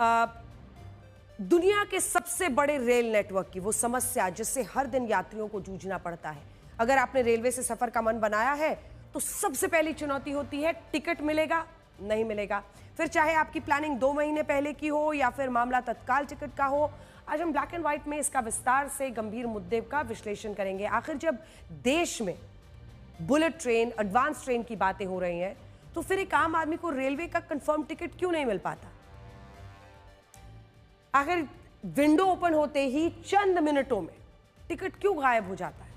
दुनिया के सबसे बड़े रेल नेटवर्क की वो समस्या जिससे हर दिन यात्रियों को जूझना पड़ता है। अगर आपने रेलवे से सफर का मन बनाया है तो सबसे पहली चुनौती होती है टिकट मिलेगा नहीं मिलेगा। फिर चाहे आपकी प्लानिंग 2 महीने पहले की हो या फिर मामला तत्काल टिकट का हो, आज हम ब्लैक एंड व्हाइट में इसका विस्तार से गंभीर मुद्दे का विश्लेषण करेंगे। आखिर जब देश में बुलेट ट्रेन, एडवांस ट्रेन की बातें हो रही हैं तो फिर एक आम आदमी को रेलवे का कंफर्म टिकट क्यों नहीं मिल पाता? आखिर विंडो ओपन होते ही चंद मिनटों में टिकट क्यों गायब हो जाता है?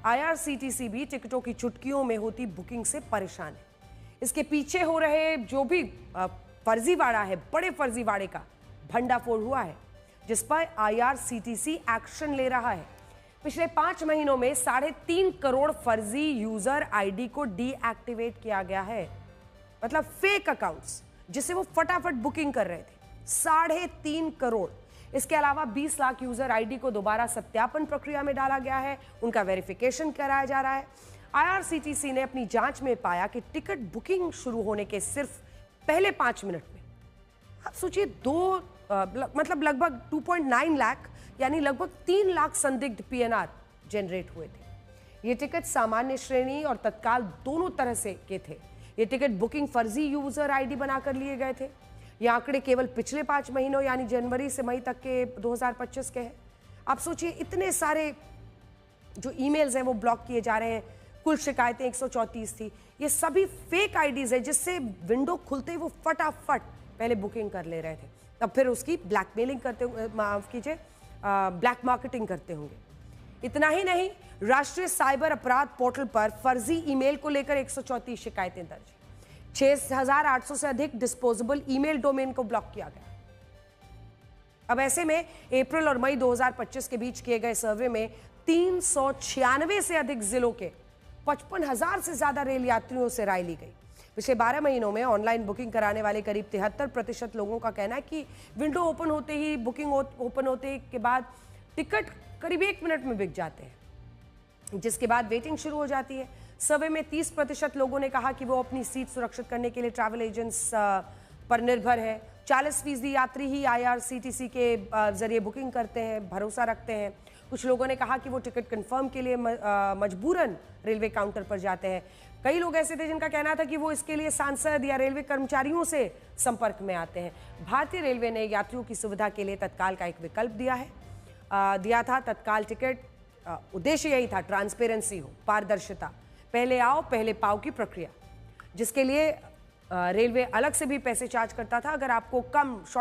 आईआरसीटीसी भी टिकटों की चुटकियों में होती बुकिंग से परेशान है। इसके पीछे हो रहे जो भी फर्जीवाड़ा है, बड़े फर्जीवाड़े का भंडाफोड़ हुआ है जिस पर आईआरसीटीसी एक्शन ले रहा है। पिछले 5 महीनों में 3.5 करोड़ फर्जी यूजर आईडी को डीएक्टिवेट किया गया है, मतलब फेक अकाउंट्स जिससे वो फटाफट बुकिंग कर रहे थे। 3.5 करोड़। इसके अलावा 20 लाख यूजर आईडी को दोबारा सत्यापन प्रक्रिया में डाला गया है, उनका वेरिफिकेशन कराया जा रहा है। आईआरसीटीसी ने अपनी जांच में पाया कि टिकट बुकिंग शुरू होने के सिर्फ पहले 5 मिनट में आप सोचिए मतलब लगभग 2.9 लाख यानी लगभग 3 लाख संदिग्ध पीएनआर जनरेट हुए थे। ये टिकट सामान्य श्रेणी और तत्काल दोनों तरह से के थे। ये टिकट बुकिंग फर्जी यूजर आईडी बनाकर लिए गए थे। ये आंकड़े केवल पिछले 5 महीनों यानी जनवरी से मई तक के 2025 के हैं। आप सोचिए इतने सारे जो ईमेल्स हैं वो ब्लॉक किए जा रहे हैं। कुल शिकायतें 134 थी। ये सभी फेक आईडीज है जिससे विंडो खुलते ही वो फटाफट पहले बुकिंग कर ले रहे थे, तब फिर उसकी ब्लैकमेलिंग करते, माफ कीजिए, ब्लैक मार्केटिंग करते होंगे। इतना ही नहीं, राष्ट्रीय साइबर अपराध पोर्टल पर फर्जी ईमेल को लेकर 134 शिकायतें दर्ज। 6,800 से अधिक डिस्पोजेबल ईमेल डोमेन को ब्लॉक किया गया। अब ऐसे में अप्रैल और मई 2025 के बीच किए गए सर्वे में 396 से अधिक जिलों के 55,000 से ज्यादा रेल यात्रियों से राय ली गई। पिछले 12 महीनों में ऑनलाइन बुकिंग कराने वाले करीब 73% लोगों का कहना है कि विंडो ओपन होते ही, बुकिंग ओपन होते के बाद टिकट करीब 1 मिनट में बिक जाते हैं, जिसके बाद वेटिंग शुरू हो जाती है। सर्वे में 30% लोगों ने कहा कि वो अपनी सीट सुरक्षित करने के लिए ट्रैवल एजेंट्स पर निर्भर है। 40% यात्री ही आईआरसीटीसी के जरिए बुकिंग करते हैं, भरोसा रखते हैं। कुछ लोगों ने कहा कि वो टिकट कंफर्म के लिए मजबूरन रेलवे काउंटर पर जाते हैं। कई लोग ऐसे थे जिनका कहना था कि वो इसके लिए सांसद या रेलवे कर्मचारियों से संपर्क में आते हैं। भारतीय रेलवे ने यात्रियों की सुविधा के लिए तत्काल का एक विकल्प दिया था। तत्काल टिकट उद्देश्य यही था, ट्रांसपेरेंसी हो, पारदर्शिता, पहले आओ पहले पाओ की प्रक्रिया, जिसके लिए रेलवे अलग से भी पैसे चार्ज करता था। अगर आपको कम